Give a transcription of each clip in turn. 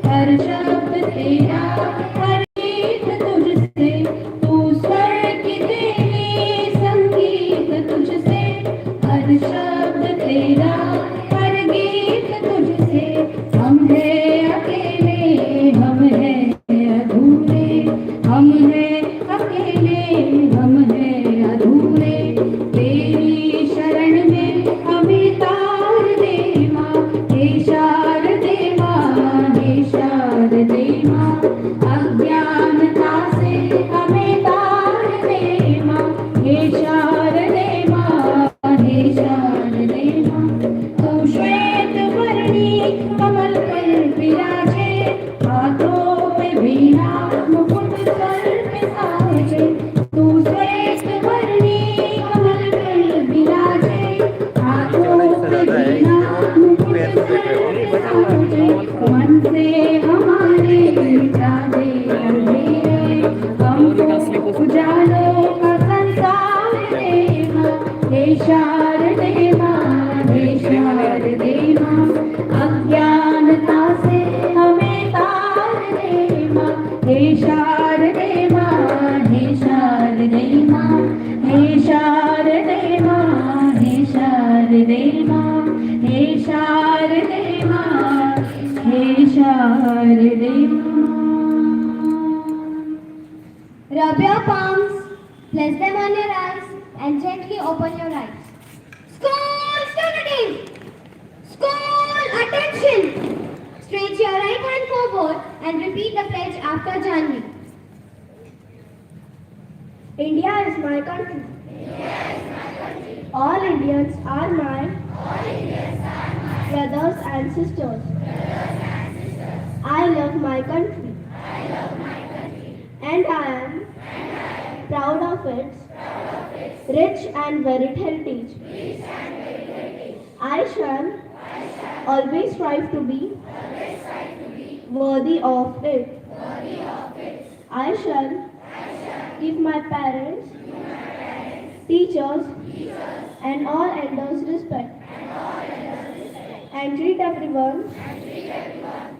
हर शब्द तेरा, हर गीत तुझसे, तू स्वर की देवी, संगीत तुझसे, हर शब्द तेरा, हर गीत तुझसे, हम हैं अकेले, हम हैं अधूरे, हम हैं अकेले, हम हैं अधूरे, तेरी शरण में हमें तार दे माँ, हे शारदे माँ, हे शारदे माँ, अज्ञानता से हमें तार दे माँ, हे शारदे माँ, हे शारदे माँ, तू श्वेत वर्णी कमल पर विराजे, हाथों में वीणा मुकुट सर पे साजे, तू श्वेत वर्णी कमल पर विराजे, हाथों में वीणा मुकुट सर पे साजे, मन से हमारे मिटा दे अंधेरे, हमको उजालों का संसार दे माँ, हे शारदे माँ, हे शारदे माँ, अज्ञानता से हमें तार दे माँ, हे शारदे माँ, हे शारदे माँ, हे शारदे माँ, हे शारदे माँ, हे शारदे माँ, हे शारदे माँ. Rub your palms, place them on your eyes, and gently open your eyes. School students! School attention! Stretch your right hand forward and repeat the pledge after Janvi. India is my country. All Indians are my brothers and sisters. I love my country. And I am proud of its rich and varied heritage. I shall always strive to be worthy of it. I shall give my parents, teachers, and all elders respect, and treat everyone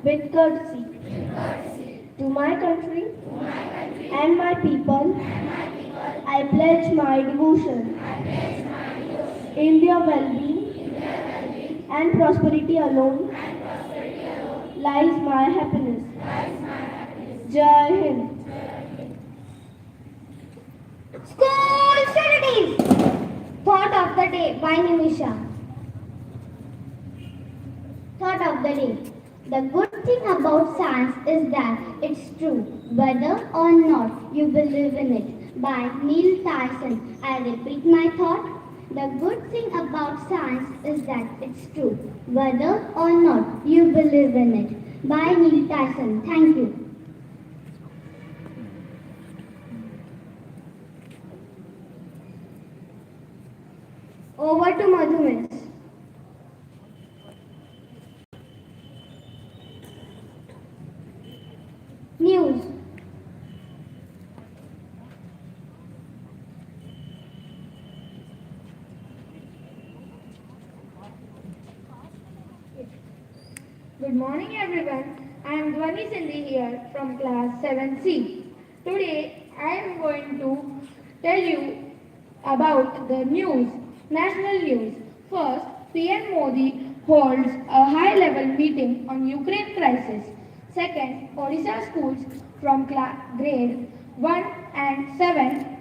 with courtesy. To my country and my people, I pledge my devotion. In their well-being and prosperity alone lies my happiness. Jai Hind. School studies. Thought of the day by Nimisha. Thought of the day. The good thing about science is that it's true, whether or not you believe in it. By Neil Tyson. I repeat my thought. The good thing about science is that it's true, whether or not you believe in it. By Neil Tyson. Thank you. Over to Madhu Miss. News. Good morning everyone. I am Dhwani Sindhi here from class 7C. Today I am going to tell you about the news, national news. First, PM Modi holds a high-level meeting on Ukraine crisis. Second, Odisha schools from grade 1 and 7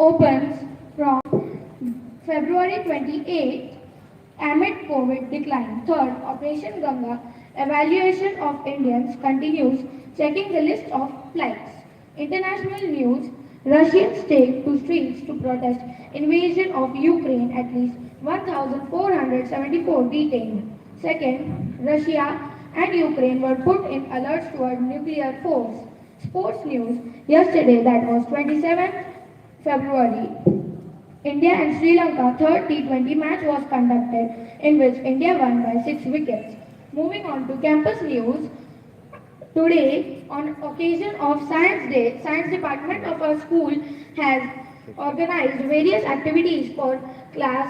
opens from February 28 amid COVID decline. Third, Operation Ganga evaluation of Indians continues, checking the list of flights. International news, Russians take to streets to protest invasion of Ukraine, at least 1,474 detained. Second, Russia and Ukraine were put in alerts toward nuclear force. Sports news, yesterday that was 27th February, India and Sri Lanka third T20 match was conducted in which India won by 6 wickets. Moving on to campus news, today on occasion of Science Day, Science Department of our school has organized various activities for class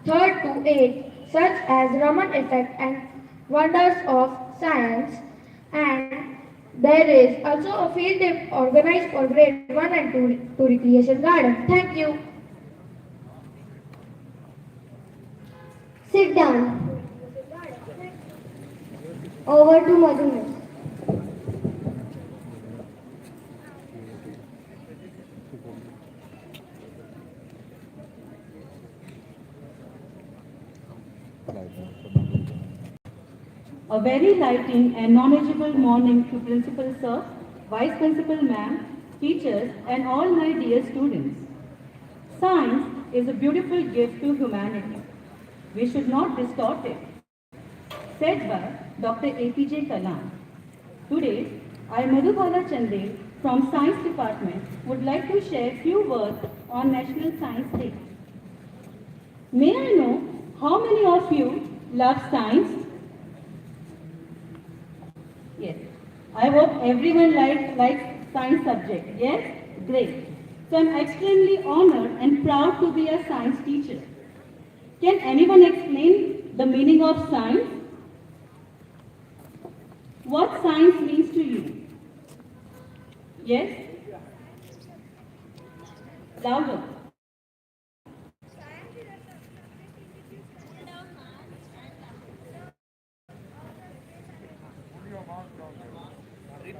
3rd to 8th such as Raman effect and wonders of science, and there is also a field day organized for grade 1 and 2 to recreation garden. Thank you. Sit down. Over to Madhumesh. A very lighting and knowledgeable morning to Principal Sir, Vice Principal Ma'am, teachers and all my dear students. Science is a beautiful gift to humanity. We should not distort it. Said by Dr. APJ Kalam. Today, I, Madhubala Chande from Science Department would like to share few words on National Science Day. May I know how many of you love science? Yes. I hope everyone likes science subject. Yes? Great. So I'm extremely honored and proud to be a science teacher. Can anyone explain the meaning of science? What science means to you? Yes? Louder.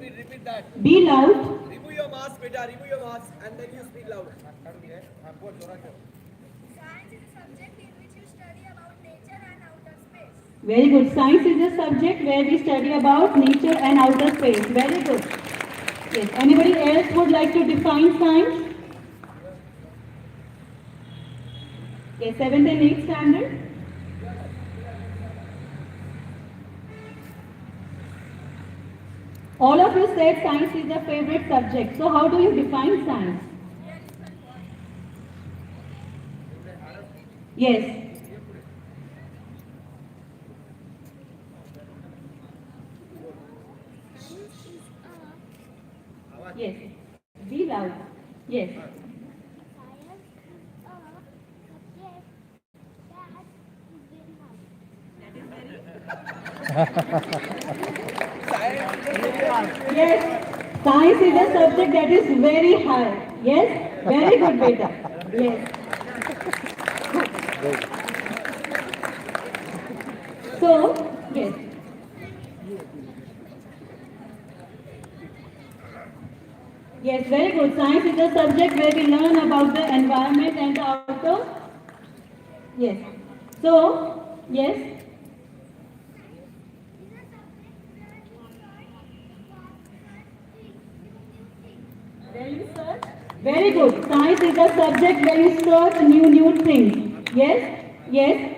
Repeat that. Be loud. Remove your mask, beta. Remove your mask, and then you speak loud. Science is a subject in which you study about nature and outer space. Very good. Science is a subject where we study about nature and outer space. Very good. Yes. Anybody else would like to define science? Yes, 7th and 8th standard. All of you said science is your favorite subject. So how do you define science? Yes. Yes. Be loud. Yes. Yes. Science is a subject that is very high. Yes. Very good, beta. Yes. So, yes. Yes, very good. Science is a subject where we learn about the environment and the outdoors. Yes. So, yes. Where you search? Very good. Science is a subject where you search new things. Yes? Yes?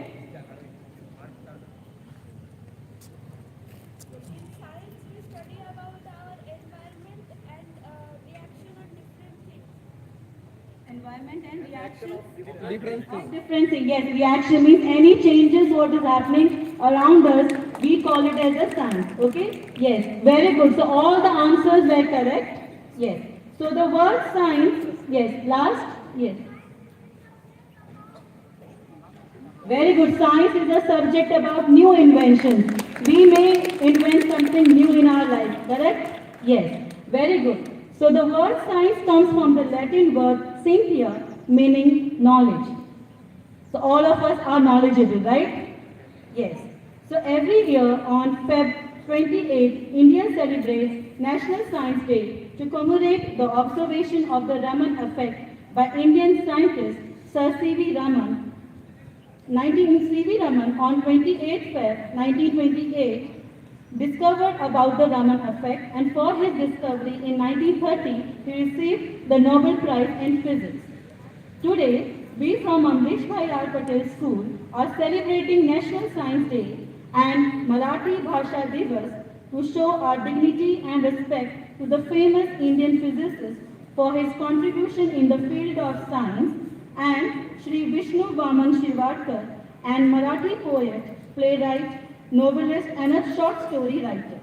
In science, we study about our environment and reaction on different things. Environment and reaction? Different thing. Different thing. Yes, reaction means any changes what is happening around us, we call it as a science. Okay? Yes. Very good. So all the answers were correct. Yes. So the word science, yes, last, yes. Very good. Science is a subject about new inventions. We may invent something new in our life, correct? Yes. Very good. So the word science comes from the Latin word scientia, meaning knowledge. So all of us are knowledgeable, right? Yes. So every year on Feb 28, India celebrates National Science Day to commemorate the observation of the Raman effect by Indian scientist Sir C.V. Raman. C.V. Raman on 28 Feb 1928 discovered about the Raman effect, and for his discovery in 1930 he received the Nobel Prize in Physics. Today, we from Amrishbhai Patel School are celebrating National Science Day and Marathi Bhasha Divas to show our dignity and respect to the famous Indian physicist for his contribution in the field of science, and Shri Vishnu Vaman Shirvatkar, and Marathi poet, playwright, novelist and a short story writer.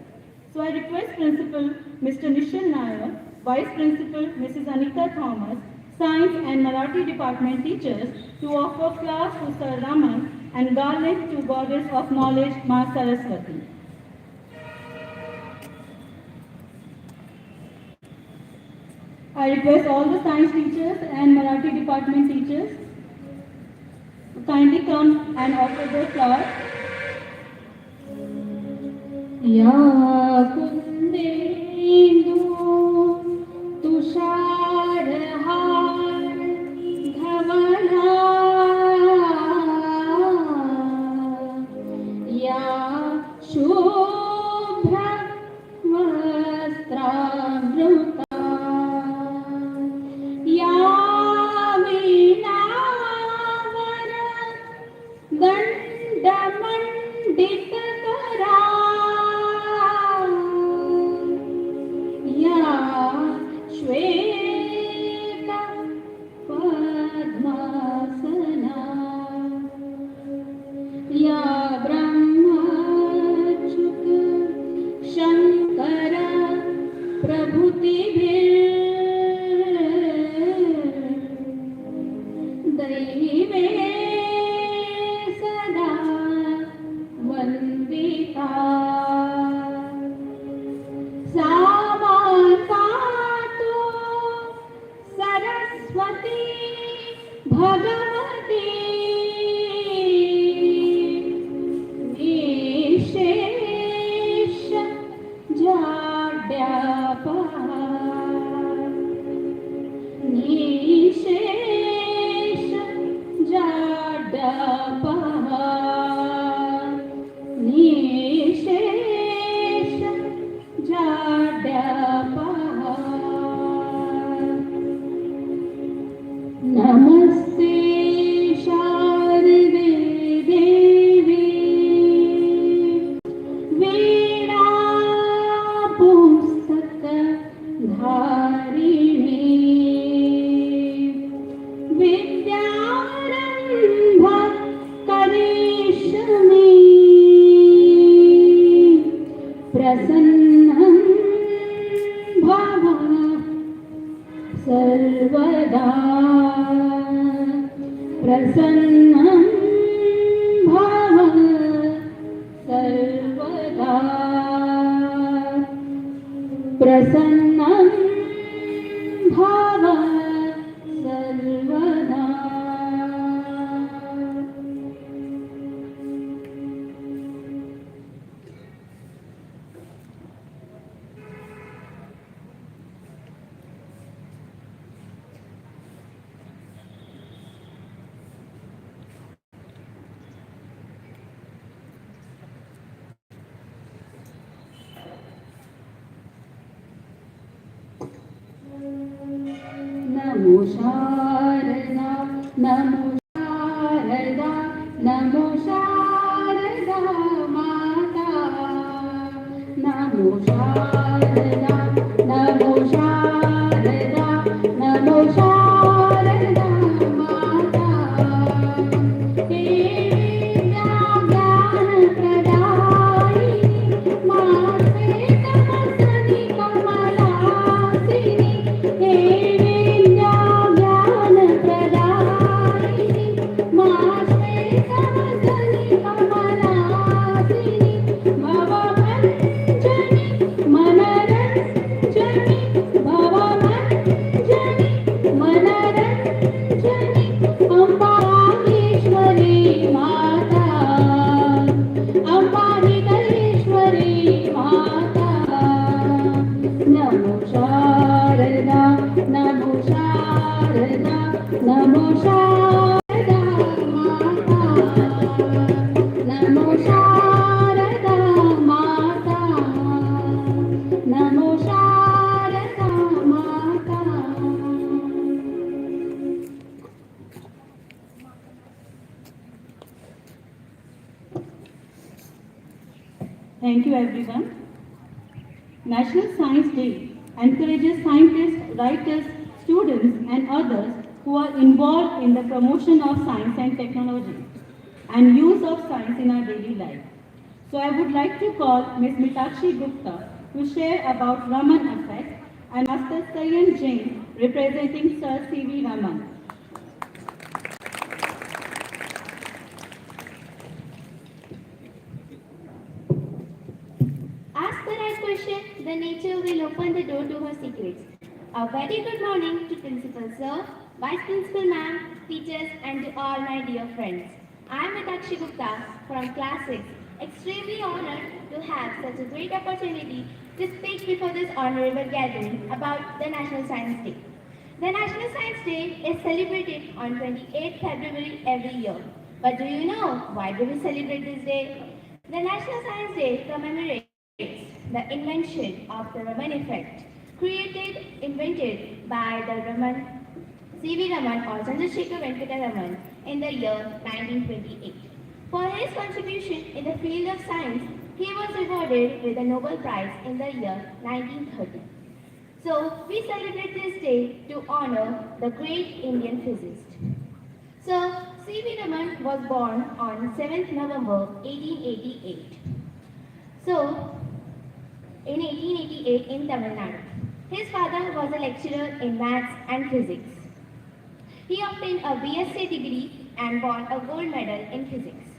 So I request Principal Mr. Nishal Nair, Vice Principal Mrs. Anita Thomas, Science and Marathi Department teachers to offer flowers to Sir Raman and garland to Goddess of Knowledge, Ma Saraswati. I request all the science teachers and Marathi department teachers to kindly come and offer their flowers. या कुन्देन्दु तुषारहार धवला या शुभ्र वस्त्रावृता या वीणावर दण्डमण्डितकरा या श्वेत पद्मासना या ब्रह्मच्युत शंकर प्रभृतिभिः दैवे सदा वन्दिता सा मातातु सरस्वती भगवती निशेष जाड्यापहा निशेष जाड्यापहा निशेष जाड्यापहा नमस्ते शारदे देवी वीणा पुस्तक धारिणी विद्यारंभ करिष्यमि प्रसन्नं भव सर्वदा प्रसन्नं भव सर्वदा प्रसन्नं भव सर्वदा. नमो शारदा नमो शारदा नमो शारदा माता नमो शारदा नमो शारदा नमो शारदा माता हे ज्ञान प्रदायिनी माते तमसनि कमलासिनी हे नमो शारदा माता नमो शारदा माता नमो शारदा माता. Thank you everyone. National Science Day encourages scientists, writers, students and others who are involved in the promotion of science and technology and use of science in our daily life. So I would like to call Ms. Mitakshi Gupta to share about Raman effect and Master Sayan Jain representing Sir C.V. Raman. Ask the right question, the nature will open the door to her secrets. A very good morning to Principal Sir, Vice Principal Ma'am, teachers and to all my dear friends. I am Mitakshi Gupta from Class 6, extremely honored to have such a great opportunity to speak before this honorable gathering about the National Science Day. The National Science Day is celebrated on 28th February every year. But do you know why do we celebrate this day? The National Science Day commemorates the invention of the Raman effect, invented by the C.V. Raman or Chandrasekhar Venkata Raman in the year 1928. For his contribution in the field of science, he was rewarded with a Nobel Prize in the year 1930. So, we celebrate this day to honor the great Indian physicist. So, C.V. Raman was born on 7th November 1888. So, in 1888 in Tamil Nadu. His father was a lecturer in maths and physics. He obtained a BSc degree and won a gold medal in physics.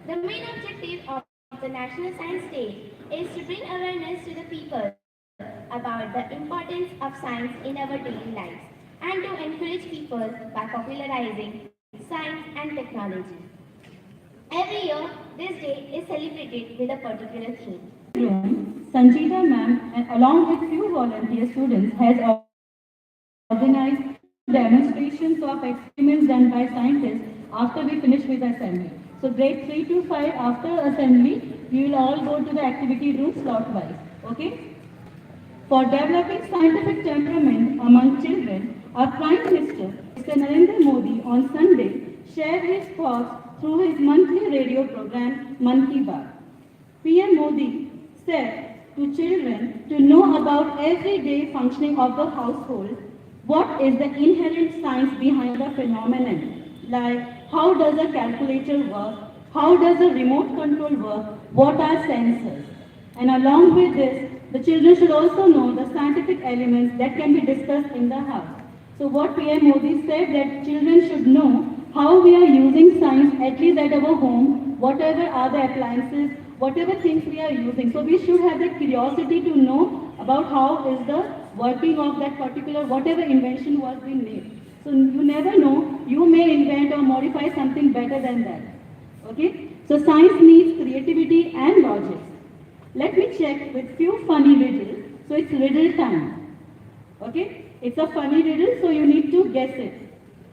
The main objective of the National Science Day is to bring awareness to the people about the importance of science in our daily lives and to encourage people by popularizing science and technology. Every year, this day is celebrated with a particular theme. Sanjita ma'am, along with few volunteer students, has organized demonstrations of experiments done by scientists after we finish with assembly. So grade 3 to 5 after assembly, we will all go to the activity room slot-wise. Okay? For developing scientific temperament among children, our Prime Minister, Mr. Narendra Modi, on Sunday shared his thoughts through his monthly radio program, Man Ki Baat. PM Modi said to children to know about everyday functioning of the household, what is the inherent science behind the phenomenon, like how does a calculator work, how does a remote control work, what are sensors. And along with this, the children should also know the scientific elements that can be discussed in the house. So what PM Modi said that children should know how we are using science at least at our home, whatever are the appliances, whatever things we are using. So we should have the curiosity to know about how is the working of that particular, whatever invention was being made. So you never know, you may invent or modify something better than that. Okay? So science needs creativity and logic. Let me check with few funny riddles. So it's riddle time. Okay? It's a funny riddle, so you need to guess it.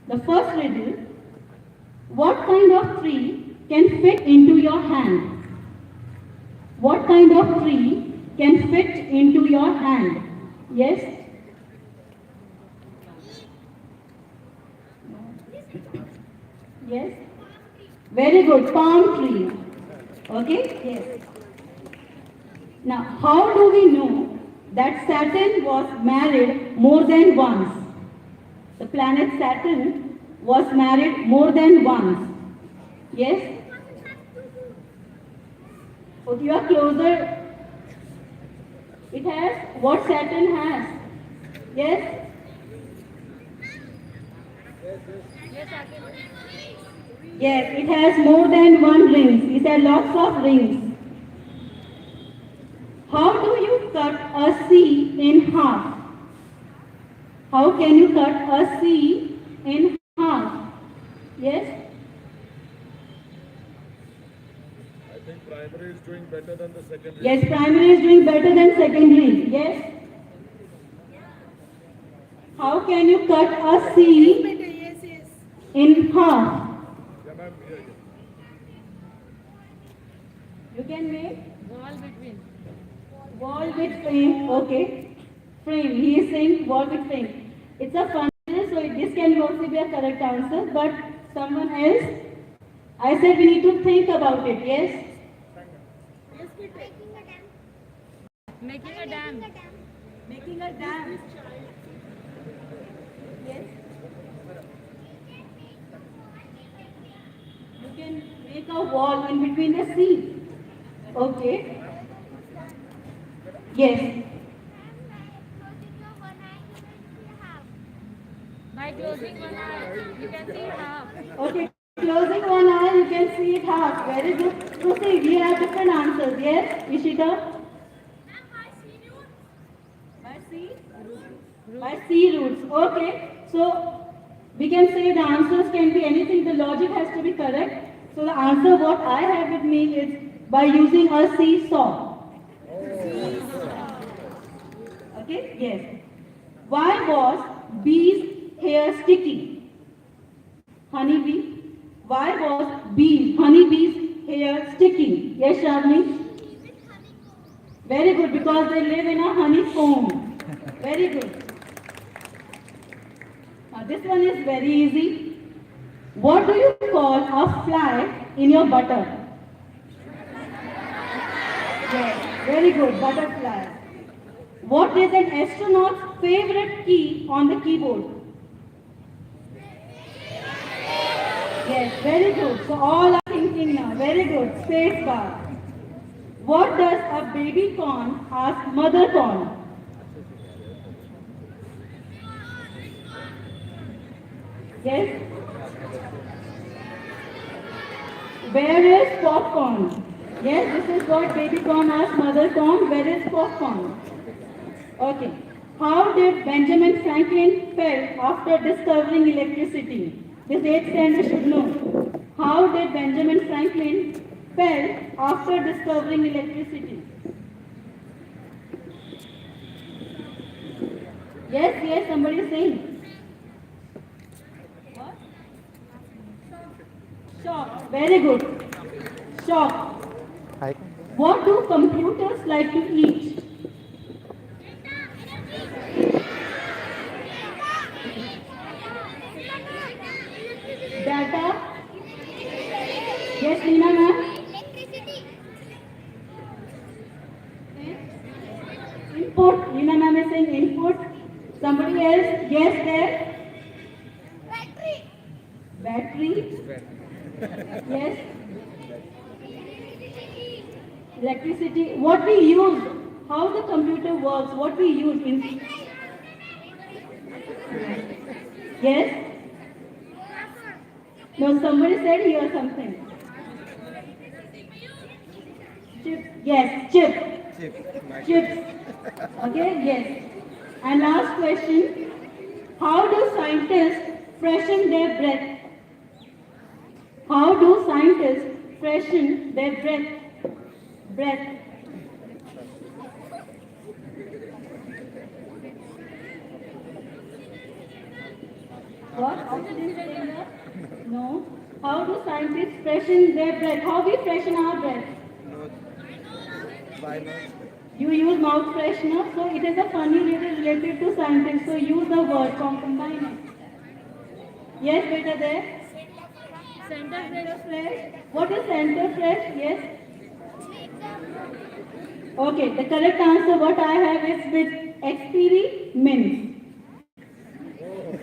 The first riddle, what kind of tree can fit into your hand? What kind of tree can fit into your hand? Yes? Yes? Very good. Palm tree. Okay? Yes. Now, how do we know that Saturn was married more than once? The planet Saturn was married more than once. Yes? Okay, you are closer. It has what Saturn has. Yes? Yes, it has more than one rings. It has lots of rings. How do you cut a C in half? How can you cut a C in half? Yes? I think primary is doing better than the secondary. Yes, primary is doing better than secondary. Yes? How can you cut a C in half? Yeah, ma'am. You can make wall with frame. Okay. Frame. He is saying wall with frame. It's a fun, so this can also be a correct answer. But someone else, I said we need to think about it. Yes? Making a dam. Making a dam. Yes? You can make a wall in between the sea. Okay. Yes. By closing one eye, you can see half. Okay. Closing one eye, you can see it half. Very good. Proceed. We have different answers. Yes, Ishita? By sea? By C roots. Okay. So we can say the answers can be anything. The logic has to be correct. So the answer what I have with me is by using a seesaw. Okay. Yes. Why was bee's hair sticky? Honeybee. Why was honeybee's hair sticky? Yes, Shavni? Very good, because they live in a honeycomb. Very good. Now this one is very easy. What do you call a fly in your butter? Yes, very good, butterfly. What is an astronaut's favorite key on the keyboard? Yes, very good. So all are thinking now. Very good. Space bar. What does a baby corn ask mother corn? Yes? Where is popcorn? Yes, this is what baby corn asks mother corn. Where is popcorn? Okay. How did Benjamin Franklin felt after discovering electricity? This 8th standard should know. How did Benjamin Franklin felt after discovering electricity? Yes, somebody is saying. What? Shock. Very good. Shock. What do computers like to eat? Data. Yes, Leena ma'am. Input. Leena ma'am is saying input. Somebody else? Yes, there. Battery. Yes. Electricity. What we use. How the computer works. What we use in. Yes. No, somebody said here something. Chip. Yes, chip. Chips. Okay, yes. And last question. How do scientists freshen their breath? How do scientists freshen their breath? What? Oxygen? No. How do scientists freshen their breath? How we freshen our breath? You use mouth freshener, so it is a funny riddle related to scientists. So use the word, combine it. Yes, better there. Center fresh. What is center fresh? Yes. Okay, the correct answer what I have is with experiments.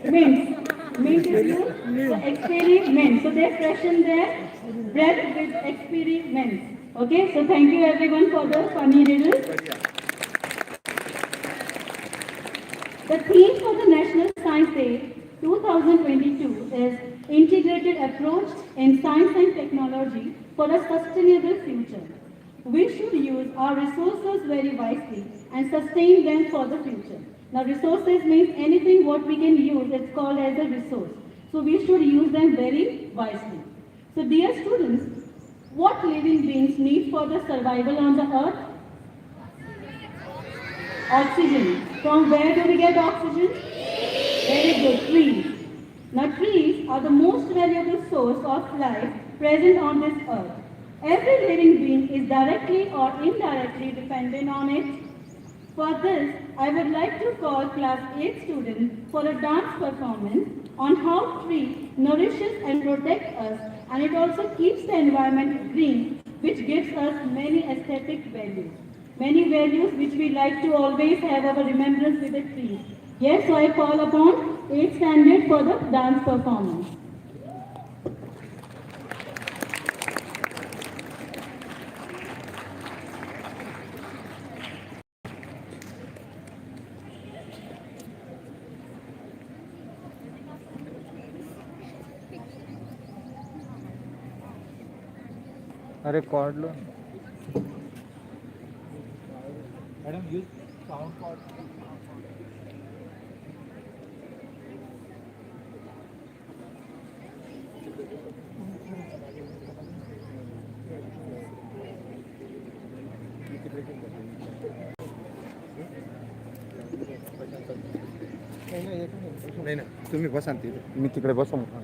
Mints. Mint is used. So experiments. So they freshen their breath with experiments. Okay, so thank you everyone for the funny riddles. The theme for the National Science Day 2022 is Integrated Approach in Science and Technology for a Sustainable Future. We should use our resources very wisely and sustain them for the future. Now resources means anything what we can use, it's called as a resource. So we should use them very wisely. So dear students, what living beings need for the survival on the earth? Oxygen. From where do we get oxygen? Very good, trees. Now trees are the most valuable source of life present on this earth. Every living being is directly or indirectly dependent on it. For this, I would like to call class 8 students for a dance performance on how tree nourishes and protects us, and it also keeps the environment green, which gives us many aesthetic values. Many values which we like to always have our remembrance with the trees. Yes, so I call upon 8th standard for the dance performance. अरे cord लो madam use sound cord नाही ना तुम्ही बसा ना तिथे मी तिकडे बसू मग.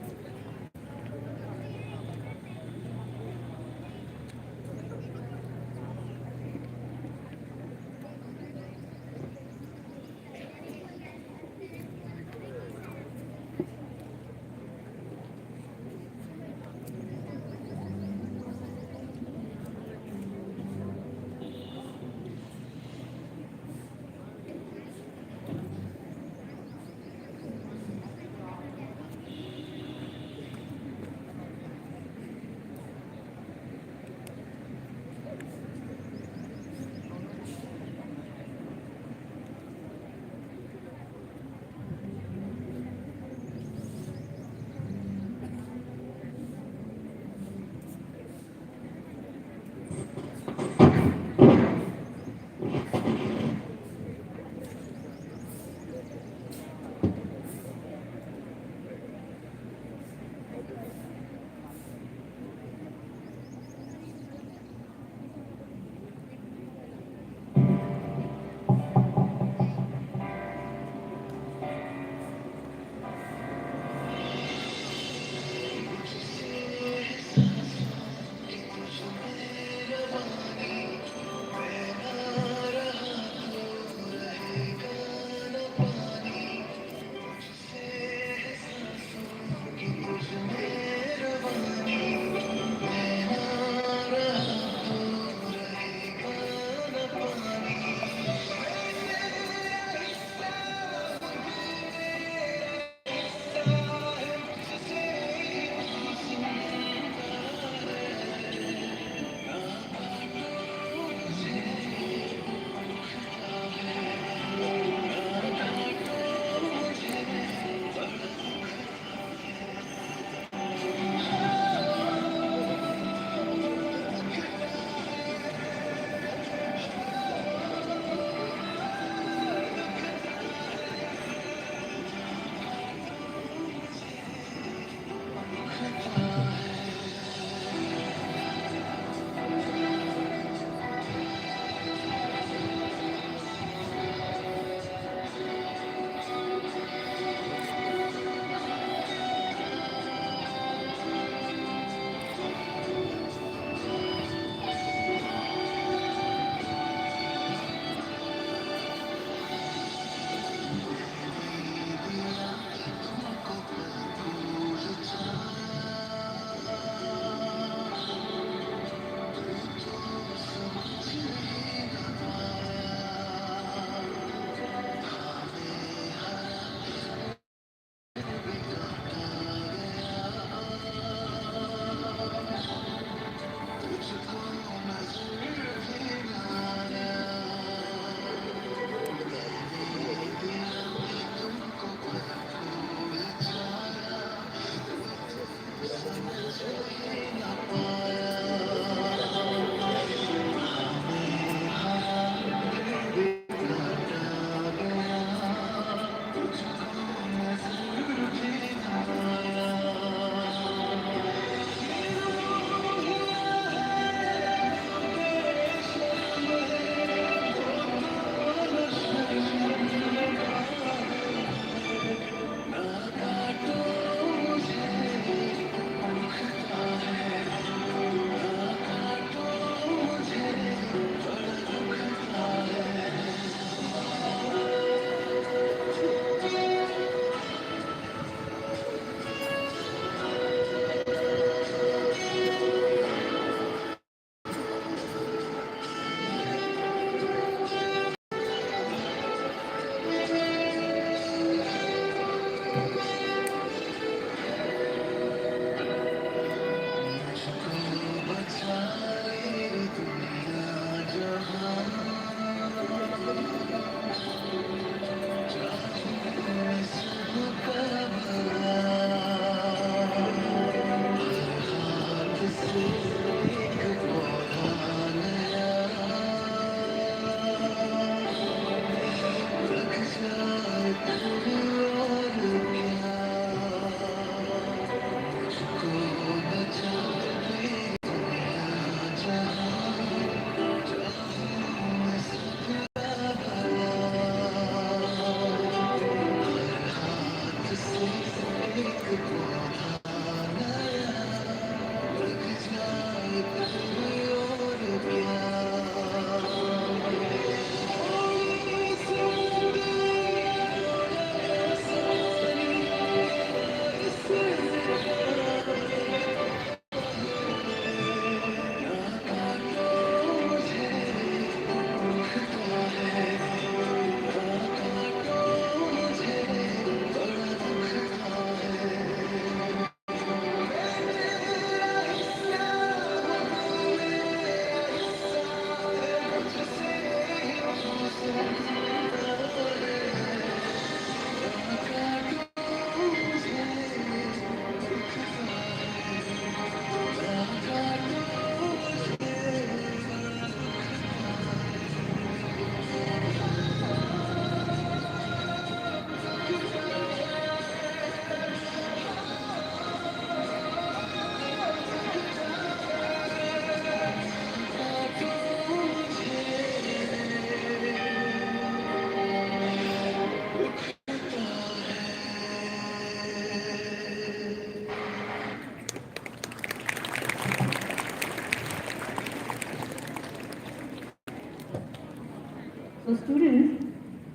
students,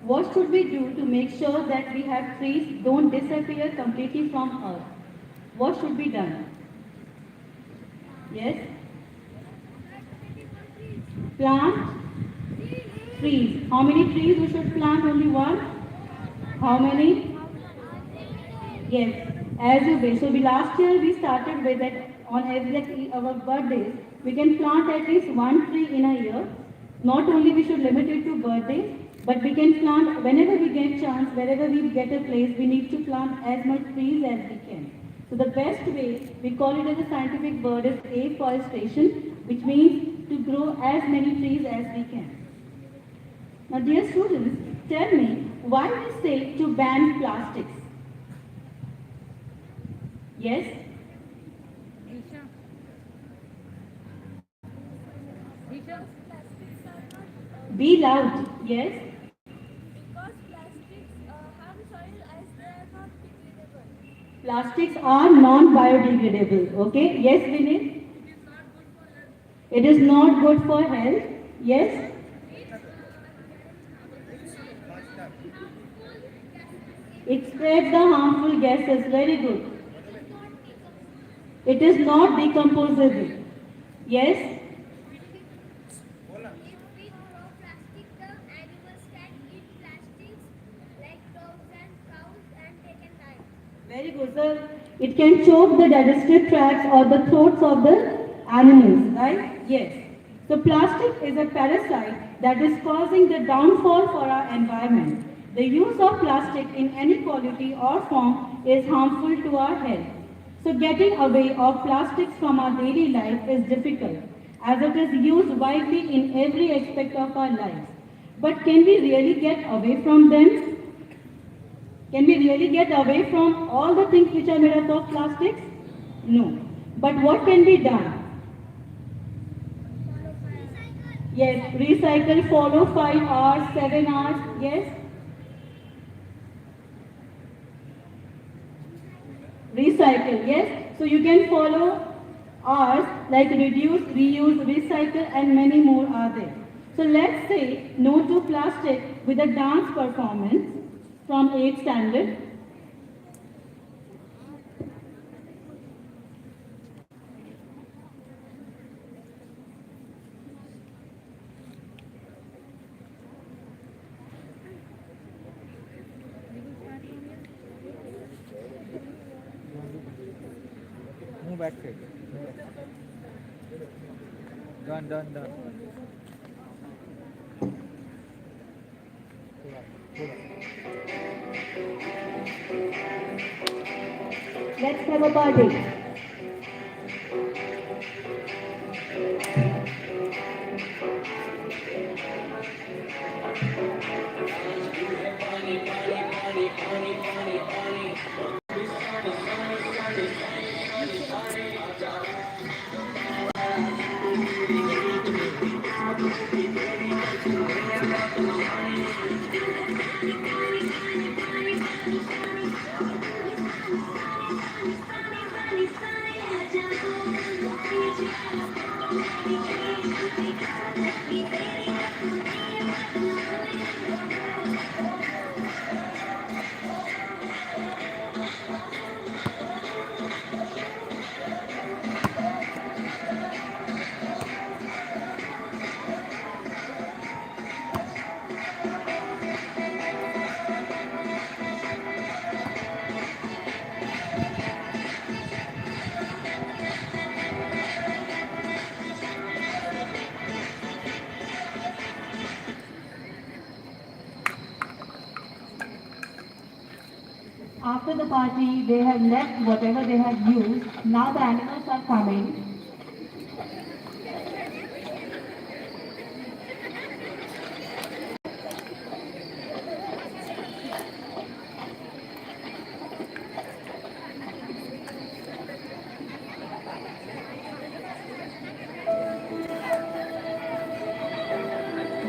what should we do to make sure that we have trees don't disappear completely from Earth? What should be done? Yes? Plant trees. How many trees we should plant? Only one? How many? Yes, as you wish. So we last year we started with that on every like, our birthdays. We can plant at least one tree in a year. Not only we should limit it to birthdays, but we can plant whenever we get chance, wherever we get a place, we need to plant as much trees as we can. So the best way, we call it as a scientific word, is afforestation, which means to grow as many trees as we can. Now dear students, tell me why we say to ban plastics? Yes? Be loud. Yes? Because plastics harm soil as they are not degradable. Plastics are non-biodegradable. Okay? Yes, Vinay? It is not good for health. Yes? It spreads the harmful gases. Very good. It is not decomposable. Yes? If we throw plastic, the animals can eat plastics like dogs and cows and they can die. Very good, sir. It can choke the digestive tracts or the throats of the animals, right? Yes. So plastic is a parasite that is causing the downfall for our environment. The use of plastic in any quality or form is harmful to our health. So getting away of plastics from our daily life is difficult as it is used widely in every aspect of our lives. But can we really get away from them? Can we really get away from all the things which are made up of plastics? No. But what can be done? Yes, recycle, follow 5 hours, 7 hours, yes? Recycle, yes? So you can follow hours like reduce, reuse, recycle and many more are there. So let's say no to plastic with a dance performance from 8th standard. Move back side. Done. Let's have a party. After the party, they have left whatever they have used. Now the animals are coming.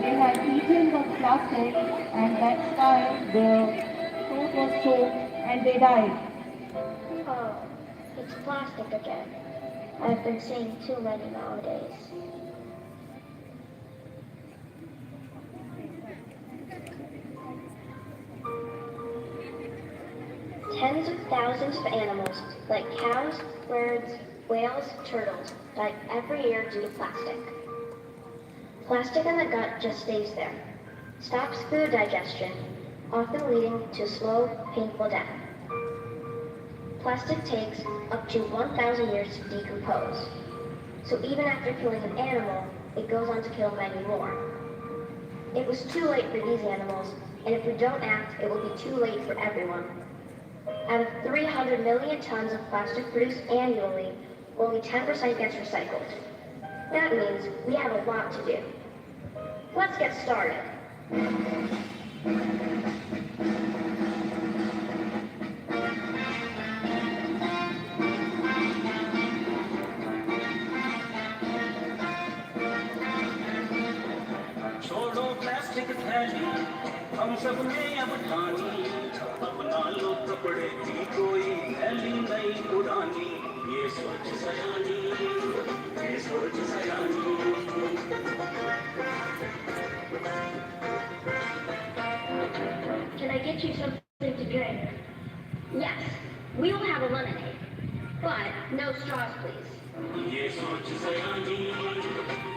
They had eaten the plastic and that's why the throat was choked and they died. Oh, it's plastic again. I've been seeing too many nowadays. Tens of thousands of animals, like cows, birds, whales, turtles, die every year due to plastic. Plastic in the gut just stays there, stops food digestion, often leading to slow, painful death. Plastic takes up to 1,000 years to decompose. So even after killing an animal, it goes on to kill many more. It was too late for these animals, and if we don't act, it will be too late for everyone. Out of 300 million tons of plastic produced annually, only 10% gets recycled. That means we have a lot to do. Let's get started. छोड़ो plastic थैली हम सब ने अब ठानी अपना लो कपड़े की कोई थैली नई पुरानी ये सोच सयानी ये सोच सयानी Can I get you something to drink? Yes, we will have a lemonade, but no straws, please. ये सोच सयानी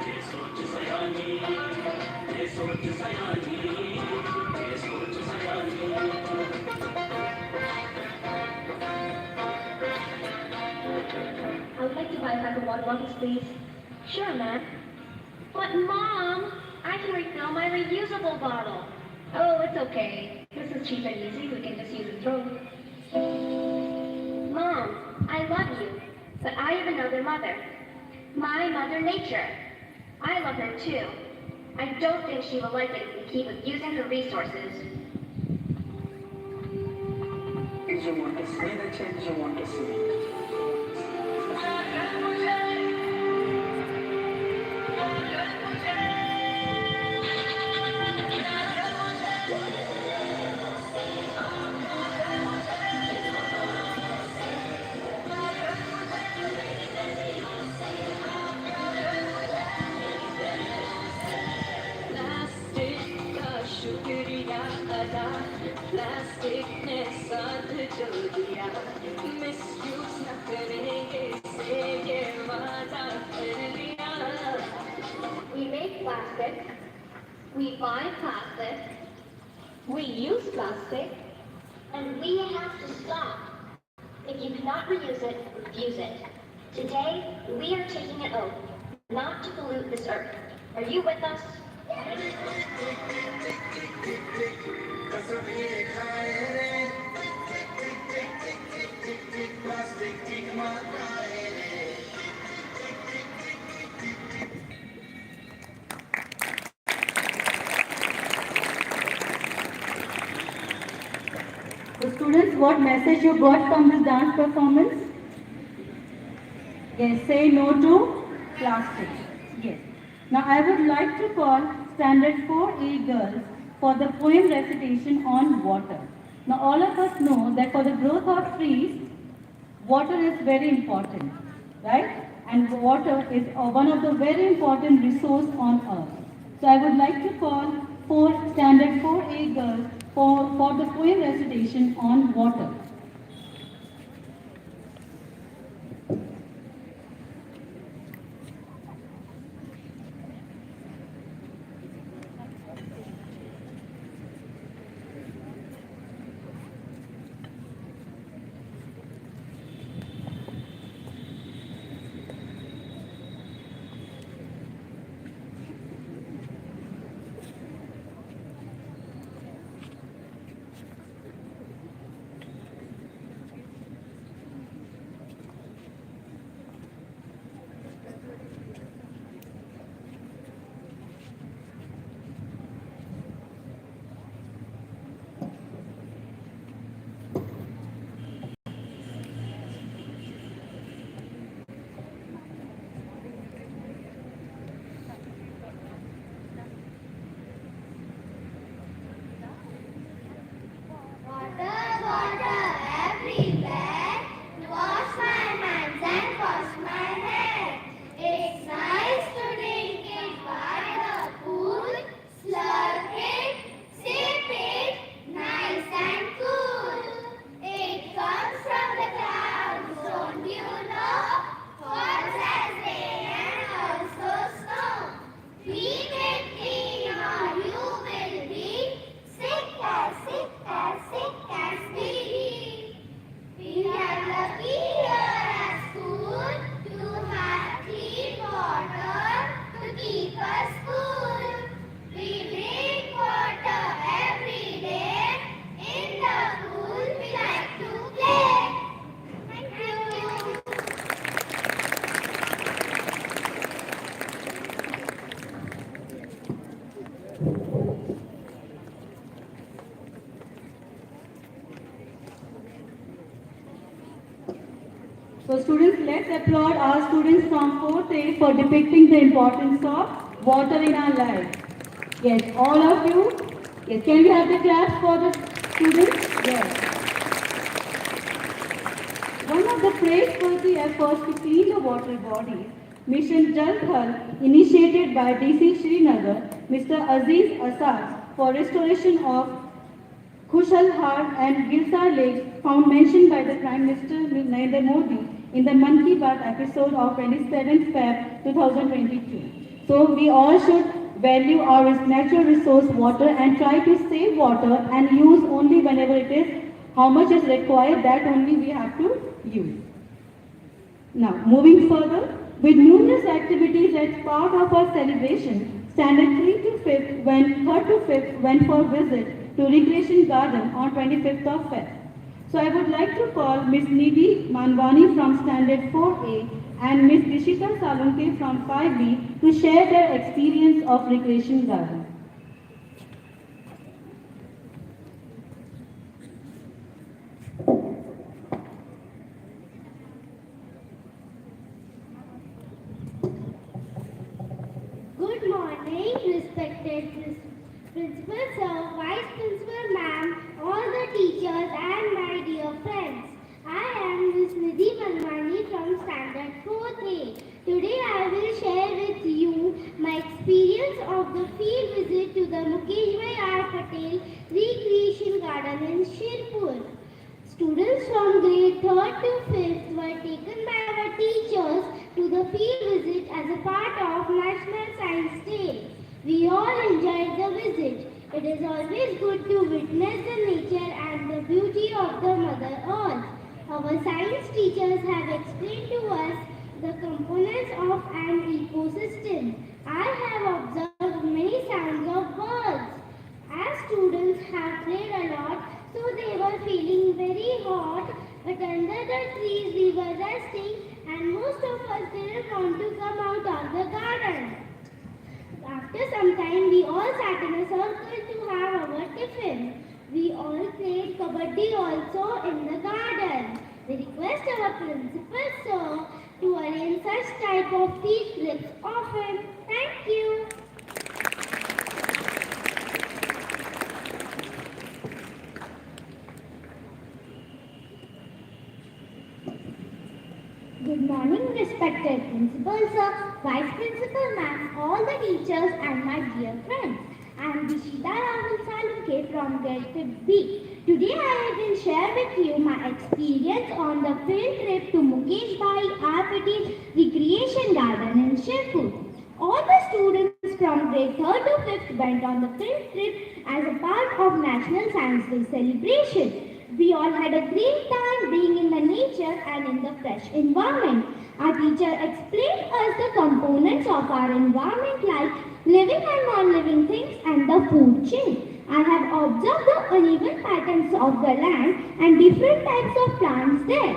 ये सोच सयानी ये सोच सयानी ये सोच सयानी I would like to buy a pack of water bottles, please. Sure, ma'am. But, Mom, I can refill my reusable bottle. Oh, it's okay. This is cheap and easy. We can just use a throw. Mom, I love you, but I have another mother. My Mother Nature. I love her too. I don't think she will like it if we keep abusing her resources. Things you want to say, the change you want to see. Plastic ने साथ चल दिया misuse न करेंगे से ये वादा कर लिया We make plastic. We buy plastic. We use plastic And we have to stop. If you cannot reuse it, refuse it. Today, we are taking an oath not to pollute this earth. Are you with us? So students, what message you got from this dance performance? Yes, say no to plastic. Yes. Now I would like to call Standard 4A girls for the poem recitation on water. Now all of us know that for the growth of trees, water is very important, right? And water is one of the very important resource on earth. So I would like to call Standard 4A girls for the poem recitation on water. So students, let's applaud our students from 4th A for depicting the importance of water in our lives. Yes, all of you. Yes, can we have the claps for the students? Yes. One of the praiseworthy efforts to clean the water bodies, Mission Jal Thal, initiated by DC Srinagar, Mr. Aziz Asad, for restoration of Khushal and Gilsar lakes, found mentioned by the Prime Minister Narendra Modi in the Mann Ki Baat episode of 27th Feb 2022. So we all should value our natural resource water and try to save water and use only whenever it is, how much is required, that only we have to use. Now, moving further, with numerous activities as part of our celebration, Standard 3 to 5th third to 5th went for visit to Recreation Garden on 25th of Feb. So I would like to call Miss Nidhi Manwani from Standard 4A and Miss Dishita Salunke from 5B to share their experience of Recreation Garden. Good morning, respected Principal Sir, Vice Principal Ma'am, all the teachers and my dear friends. I am Miss Nidhi Manwani from Standard 4A. Today I will share with you my experience of the field visit to the Amrishbhai Patel Recreation Garden in Shirpur. Students from grade 3rd to 5th were taken by our teachers to the field visit as a part of National Science Day. We all enjoyed the visit. It is always good to witness the nature and the beauty of the Mother Earth. Our science teachers have explained to us the components of an ecosystem. I have observed many sounds of birds. As students have played a lot, so they were feeling very hot, but under the trees we were resting and most of us didn't want to come out of the garden. After some time, we all sat in a circle to have our tiffin. We all played kabaddi also in the garden. We request our principal sir to arrange such type of field trips often. Thank you. Good morning, respected Principal Sir, Vice Principal Ma'am, all the teachers and my dear friends. I am Dishita Salunke from grade B. Today I will share with you my experience on the field trip to Mukesh Bhai Patel Recreation Garden in Shirpur. All the students from grade 3rd to 5th went on the field trip as a part of National Science Day celebration. We all had a great time being in the nature and in the fresh environment. Our teacher explained us the components of our environment like living and non-living things and the food chain. I have observed the uneven patterns of the land and different types of plants there.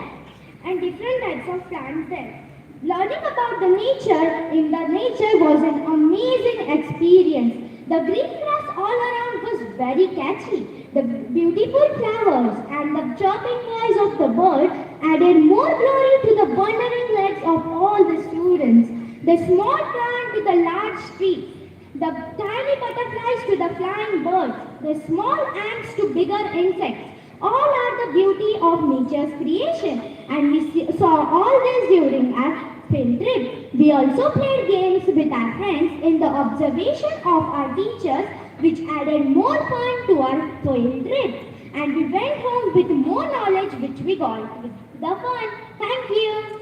Learning about the nature in the nature was an amazing experience. The green grass all around was very catchy. The beautiful flowers and the chirping voice of the bird added more glory to the wandering legs of all the students. The small plant to the large tree, the tiny butterflies to the flying birds, the small ants to bigger insects, all are the beauty of nature's creation, and we saw all this during our field trip. We also played games with our friends in the observation of our teachers, which added more fun to our field trip. And we went home with more knowledge which we got with the fun. Thank you.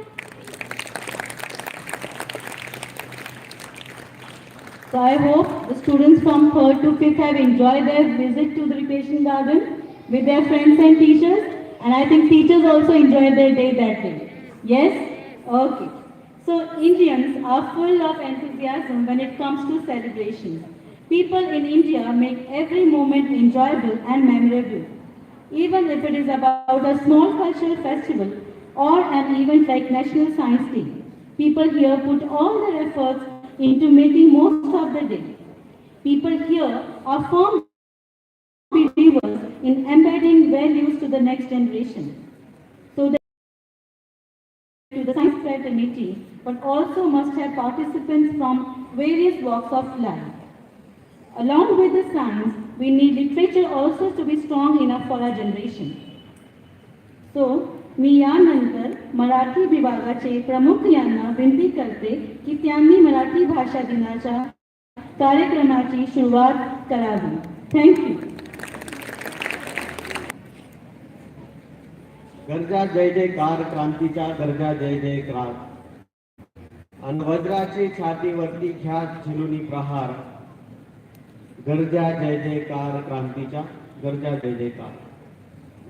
So I hope the students from 3rd to 5th have enjoyed their visit to the Recreation Garden with their friends and teachers. And I think teachers also enjoyed their day that day. Yes? Okay. So Indians are full of enthusiasm when it comes to celebrations. People in India make every moment enjoyable and memorable. Even if it is about a small cultural festival or an event like National Science Day, people here put all their efforts into making most of the day. People here are firm believers in embedding values to the next generation. So fraternity, but also must have participants from various walks of life. Along with the science, we need literature also to be strong enough for our generation. So, मी यानंतर मराठी विभागाचे प्रमुख यांना विनंती करते की त्यांनी मराठी भाषा दिनाच्या कार्यक्रमाची सुरुवात करावी. थँक्यू. गरजा जय जयकार, क्रांतीच्या गरजा जय जयकार. अन वज्राचे छातीवरती घ्या झिलुनी प्रहार. गरजा जय जयकार, क्रांतीच्या गरजा जय जयकार.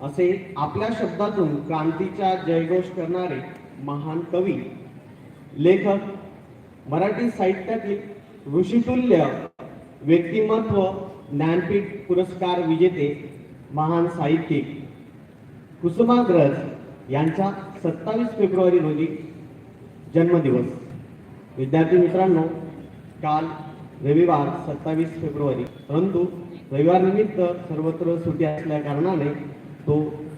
असे आपल्या शब्दातून क्रांतीचा जयघोष करणारे महान कवी, लेखक, मराठी साहित्यातील ऋषितुल्य व्यक्तिमत्व, ज्ञानपीठ पुरस्कार विजेते महान साहित्यिक कुसुमाग्रज यांचा 27 फेब्रुवारी रोजी जन्मदिवस. विद्यार्थी मित्रांनो, काल रविवार 27 फेब्रुवारी, परंतु रविवार निमित्त सर्वत्र सुट्टी असल्या कारणाने तो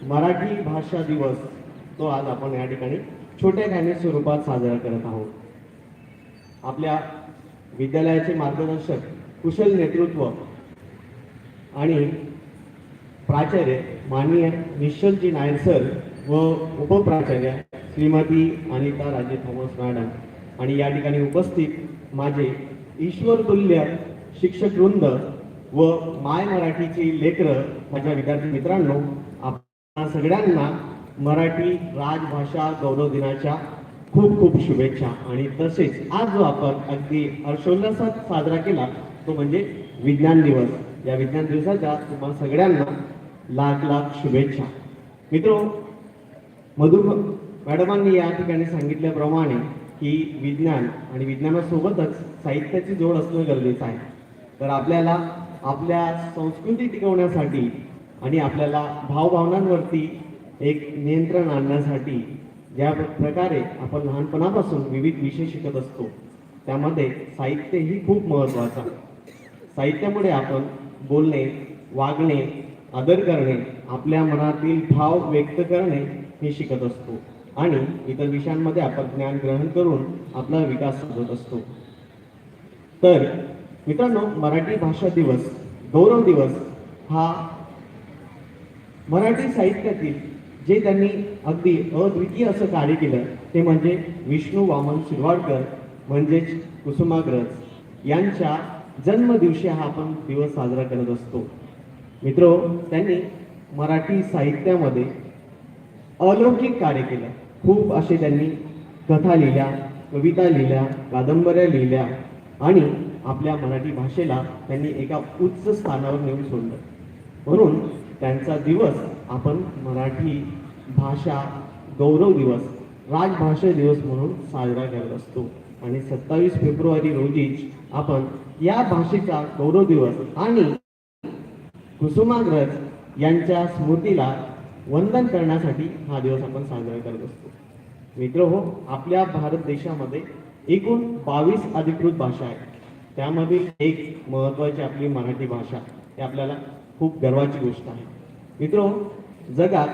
मराठी भाषा दिवस तो आज आपण या ठिकाणी छोट्या खाणी स्वरूपात साजरा करत आहोत. आपल्या विद्यालयाचे मार्गदर्शक, कुशल नेतृत्व आणि प्राचार्य माननीय निश्चलजी नायर सर व उपप्राचार्य श्रीमती अनिता राजे थॉमस मॅडम आणि या ठिकाणी उपस्थित माझे ईश्वरतुल्य शिक्षक वृंद व माय मराठीची लेकरं, माझ्या विद्यार्थी मित्रांनो, आपल्या सगळ्यांना मराठी राजभाषा गौरव दिनाच्या खूप खूप शुभेच्छा. आणि तसेच आज जो आपण अगदी हर्षोल्लासात साजरा केला तो म्हणजे विज्ञान दिवस. या विज्ञान दिवसाच्या तुम्हाला सगळ्यांना लाख लाख शुभेच्छा. मित्रो, मधु मॅडमांनी या ठिकाणी सांगितल्याप्रमाणे की विज्ञान आणि विज्ञानासोबतच साहित्याची जोड असणं गरजेचं आहे. तर आपल्याला आपल्या संस्कृती टिकवण्यासाठी आणि आपल्याला भावभावनांवरती एक नियंत्रण आणण्यासाठी ज्या प्रकारे आपण लहानपणापासून विविध विषय शिकत असतो त्यामध्ये साहित्य ही खूप महत्त्वाचं आहे. साहित्यामुळे आपण बोलणे, वागणे, आदर करणे, आपल्या मनातील भाव व्यक्त करणे हे शिकत असतो आणि इतर विषयांमध्ये आपण ज्ञान ग्रहण करून आपला विकास साधत असतो. तर मित्रांनो, मराठी भाषा दिवस, गौरव दिवस हा मराठी साहित्यातील जे त्यांनी अगदी अद्वितीय असं कार्य केलं ते म्हणजे विष्णू वामन शिरवाडकर म्हणजेच कुसुमाग्रज यांच्या जन्मदिवशी हा आपण दिवस साजरा करत असतो. मित्रो, त्यांनी मराठी साहित्यामध्ये अलौकिक कार्य केलं. खूप असे त्यांनी कथा लिहिल्या, कविता लिहिल्या, कादंबऱ्या लिहिल्या आणि आपल्या मराठी भाषेला त्यांनी एका उच्च स्थानावर नेऊन सोडलं. म्हणून त्यांचा दिवस आपण मराठी भाषा गौरव दिवस, राजभाषा दिवस म्हणून साजरा करत असतो. आणि 27 फेब्रुवारी रोजीच आपण या भाषेचा गौरव दिवस आणि कुसुमाग्रज यांच्या स्मृतीला वंदन करण्यासाठी हा दिवस आपण साजरा करत असतो. मित्रहो, आपल्या भारत देशामध्ये एकूण 22 अधिकृत भाषा आहेत. त्यामधील एक महत्त्वाची आपली मराठी भाषा, ही आपल्याला खूप गर्वाची गोष्ट आहे. मित्रो, जगात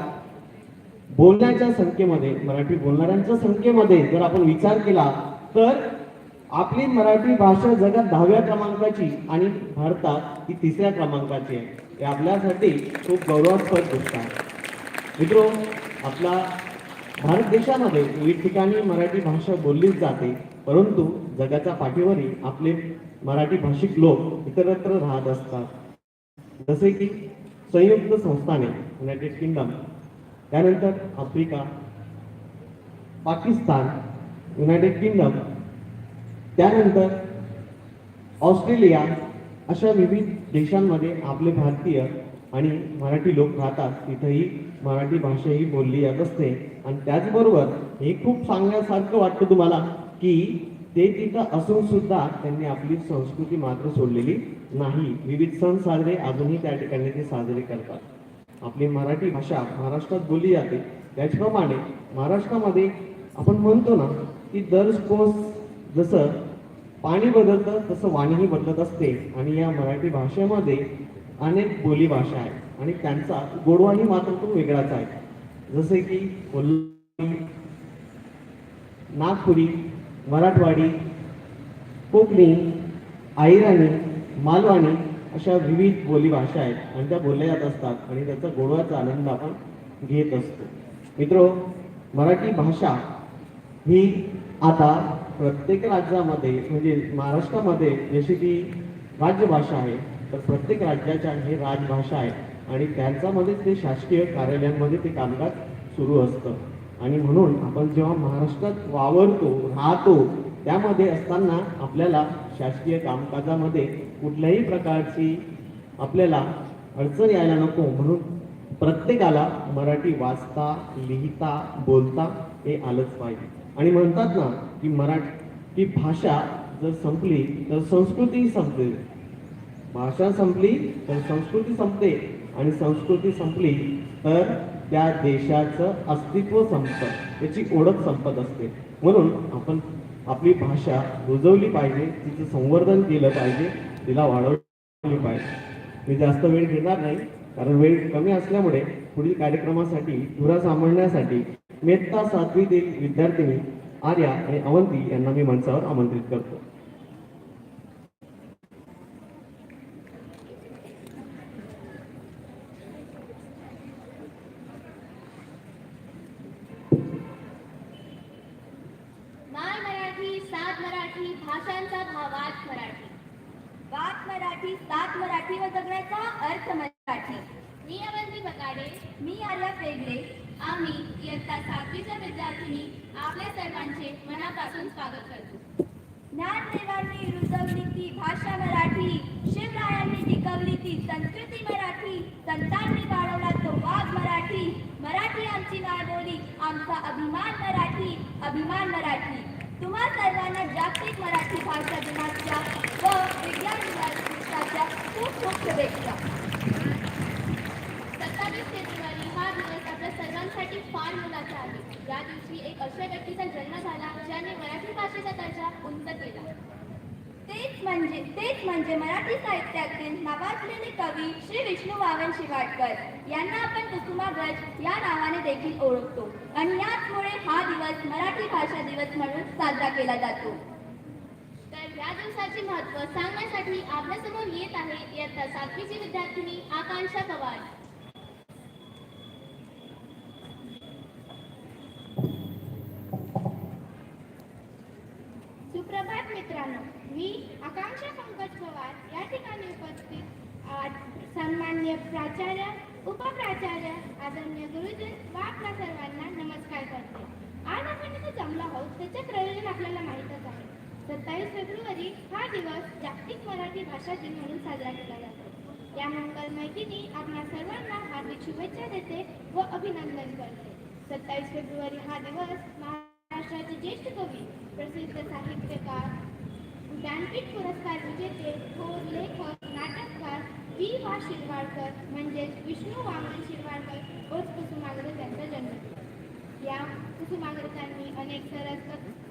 बोलण्याच्या संख्येमध्ये, मराठी बोलणाऱ्यांच्या संख्येमध्ये जर आपण विचार केला तर आपली मराठी भाषा जगात 10व्या क्रमांकाची आणि भारतात ती 3ऱ्या क्रमांकाची आहे. हे आपल्यासाठी खूप गौरवास्पद गोष्ट आहे. मित्रो, आपला भारत देशामध्ये विविध ठिकाणी मराठी भाषा बोललीच जाते, परंतु जगाच्या पाठीवरही आपले मराठी भाषिक लोक इतरत्र राहत असतात. जसे की संयुक्त संस्थाने, युनायटेड किंगडम, त्यानंतर आफ्रिका, पाकिस्तान, युनायटेड किंगडम, त्यानंतर ऑस्ट्रेलिया, अशा विविध देशांमध्ये आपले भारतीय आणि मराठी लोक राहतात. तिथेही मराठी भाषा ही बोलली जात असते. आणि त्याचबरोबर हे खूप सांगण्यासारखं वाटतं तुम्हाला की ते तिथं असून सुद्धा त्यांनी आपली संस्कृती मात्र सोडलेली नाही. विविध सण साजरे अजूनही त्या ठिकाणी ते साजरे करतात. आपली मराठी भाषा महाराष्ट्रात बोलली जाते. त्याचप्रमाणे महाराष्ट्रामध्ये आपण म्हणतो ना की दरकोस जसं पाणी बदलतं तसं वाणीही बदलत असते. आणि या मराठी भाषेमध्ये अनेक बोली भाषा आहेत आणि त्यांचा गोडवाही मात्र तो वेगळाच आहे. जसे की कोल्हापुरी, नागपुरी, मराठवाडी, कोकणी, अहिराणी, मालवणी अशा विविध बोलीभाषा आहेत आणि त्या बोलल्या जात असतात आणि त्याचा गोडव्याचा आनंद आपण घेत असतो. मित्रो, मराठी भाषा ही आता प्रत्येक राज्यामध्ये म्हणजे महाराष्ट्रामध्ये जशी की राज्यभाषा आहे तर प्रत्येक राज्याच्या हे राजभाषा आहे आणि त्यांच्यामध्ये ते शासकीय कार्यालयांमध्ये ते कामकाज सुरू असतं आणि म्हणून आपण जेव्हा महाराष्ट्रात वावरतो राहतो त्यामध्ये असताना आपल्याला शासकीय कामकाजामध्ये कुठल्याही प्रकारची आपल्याला अडचण यायला नको म्हणून प्रत्येकाला मराठी वाचता लिहिता बोलता हे आलंच पाहिजे. आणि म्हणतात ना की मराठी भाषा जर संपली तर संस्कृती संपते, भाषा संपली तर संस्कृती संपते आणि संस्कृती संपली तर त्या देशाचं अस्तित्व संपतं, त्याची ओळख संपत असते. म्हणून आपण आपली भाषा रुजवली पाहिजे, तिचं संवर्धन केलं पाहिजे, तिला वाढवली पाहिजे. मी जास्त वेळ घेणार नाही कारण वेळ कमी असल्यामुळे पुढील कार्यक्रमासाठी धुरा सांभाळण्यासाठी मी इयत्ता 7वीतील विद्यार्थिनी आर्या आणि अवंती यांना मी मंचावर आमंत्रित करतो. माय मराठी, सात मराठी, भाषांचा भावार्थ मराठी. वाक मराठी, सात मराठी व जगण्याचा अर्थ मराठी. मी अवंती बकाडे, मी आर्या पेगडे. आम्ही इयत्ता 7वीच्या विद्यार्थिनी आपल्या सर्वांचे मनापासून स्वागत करतो. ज्ञानदेवांनी रुजवली ती भाषा मराठी, शिवरायांनी टिकवली ती संस्कृती मराठी, संतांनी वाढवला तो वाघ मराठी. मराठी आमची मायबोली, आमचा अभिमान मराठी, अभिमान मराठी. तुम्हा सर्वांना जागतिक मराठी भाषा दिनाच्या व विज्ञान दिवसाच्या खूप खूप शुभेच्छा. 27 फेब्रुवारी हा दिवस आपल्या सर्वांसाठी फार मोलाचा आहे. या दिवशी एक अशा व्यक्तीचा जन्म झाला ज्याने मराठी भाषेचा दर्जा उंच केला. तेच म्हणजे मराठी साहित्यातील नावाजलेले कवी श्री विष्णू वामन शिरवाडकर यांना आपण कुसुमाग्रज या नावाने देखील ओळखतो आणि याचमुळे हा दिवस मराठी भाषा दिवस म्हणून साजरा केला जातो. तर या दिवसाचे महत्त्व सांगण्यासाठी आपल्यासमोर येत आहे इयत्ता 7वीची विद्यार्थिनी आकांक्षा पवार. सुप्रभात मित्रांनो, मी आकांक्षा पंकज पवार या ठिकाणी उपस्थित आज सन्माननीय प्राचार्य, उपप्राचार्य, आदरणीय गुरुजन व आपल्या सर्वांना नमस्कार करते. आज आपण इथे जमलो आहोत त्याचे प्रयोजन आपल्याला माहीतच आहे. 27 फेब्रुवारी हा दिवस जागतिक मराठी भाषा दिन म्हणून साजरा केला जातो. या मंगलमय दिनी आपल्या सर्वांना हार्दिक शुभेच्छा देते व अभिनंदन करते. 27 फेब्रुवारी हा दिवस महाराष्ट्राचे ज्येष्ठ कवी, प्रसिद्ध साहित्यकार, ज्ञानपीठ पुरस्कार विजेते, थोर लेखक, नाटककार वा शिरवाडकर म्हणजेच विष्णू वामन शिरवाडकर उर्फ कुसुमाग्रज यांचा जन्म. या कुसुमाग्रजांनी अनेक सरस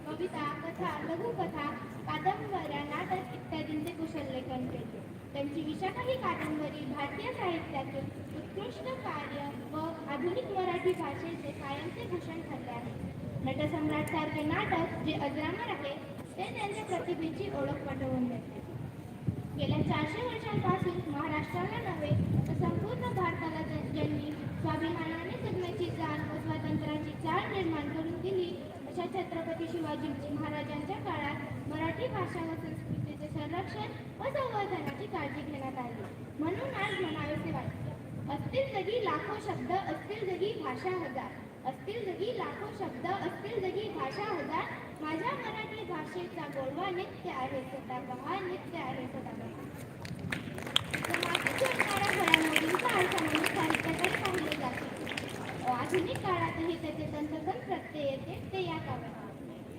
कविता, कथा, लघुकथा, कादंबऱ्या, नाटक इत्यादींचे कुशल लेखन केले. त्यांची विशाखा ही कादंबरी भारतीय साहित्यातील उत्कृष्ट कार्य व आधुनिक मराठी भाषेचे कायमचे भूषण ठरले आहे. नटसम्राट सारखे नाटक जे अजरामर आहे ते त्यांच्या प्रतिभेची ओळख पटवून देते. गेल्या 400 वर्षांपासून महाराष्ट्राला नव्हे तर संपूर्ण भारताला ज्यांनी स्वाभिमानाने जगण्याची जाण व स्वातंत्र्याची चाळ निर्माण करून दिली अशा छत्रपती शिवाजी महाराजांच्या काळात मराठी भाषा व संस्कृतीचे संरक्षण व संवर्धनाची काळजी घेण्यात आली. म्हणून आज म्हणावेसे वाटते, असतील जगी लाखो शब्द, असतील जगी भाषा हजार. असतील जगी लाखो शब्द, असतील जगी भाषा हजार. माझ्या मराठी भाषेचा गोडवा नित्य आहे सदा बहार, नित्य आहे सदा बहार. समाजात घडणाऱ्या घडामोडींचा अर्थ म्हणून साहित्याकडे पाहिले जाते. आधुनिक काळातही त्याचे तंत्रज्ञान प्रत्यय येते ते या काव्यात.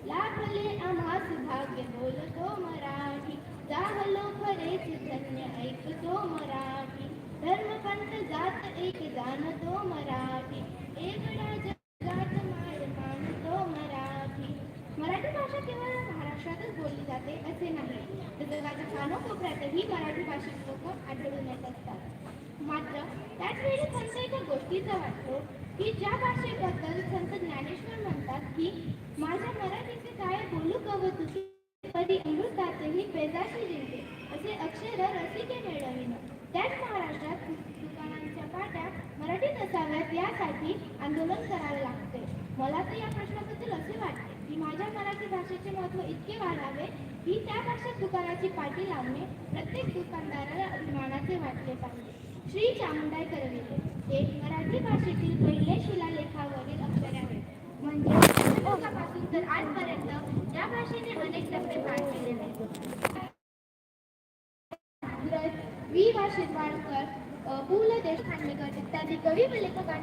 लाभले आम्हा सुभाग्य बोलतो मराठी, जाहलो खरेच धन्य ऐकतो मराठी. धर्म पंथ जात एक जाणतो मराठी, एकडा जगात माय मानतो मराठी. मराठी भाषा केवळ महाराष्ट्रातच बोलली जाते असे नाही, तर जगाच्या कानाकोपऱ्यातही मराठी भाषिक लोक आढळून येत असतात. मात्र त्याच वेळी खंत एका गोष्टीचा वाटतो की ज्या भाषेबद्दल संत ज्ञानेश्वर म्हणतात की माझ्या मराठीचे काय बोलू कवतुके परी अमृतातही पेजाशी जिंके असे अक्षर रसिके मिळविन. त्याच महाराष्ट्रात दुकानांच्या पाट्या मराठीत असाव्यात यासाठी आंदोलन करावे लागते. मला तर या प्रश्नाबद्दल असे वाटते की माझ्या मराठी भाषेचे महत्त्व इतके वाढावे की त्या भाषेत दुकानाची पाटी लावणे प्रत्येक दुकानदाराला अभिमानाचे वाटले पाहिजे. श्री चामुंडाई करविले हे मराठी भाषेतील पहिले शिलालेखावरील अक्षर आहे. म्हणजे शतकापासून तर आजपर्यंत या भाषेने अनेक टप्पे पार केलेले आहेत. वि. वा. शिरवाडकर, पु. ल. देशपांडेकर इत्यादी कवी व लेखकांनी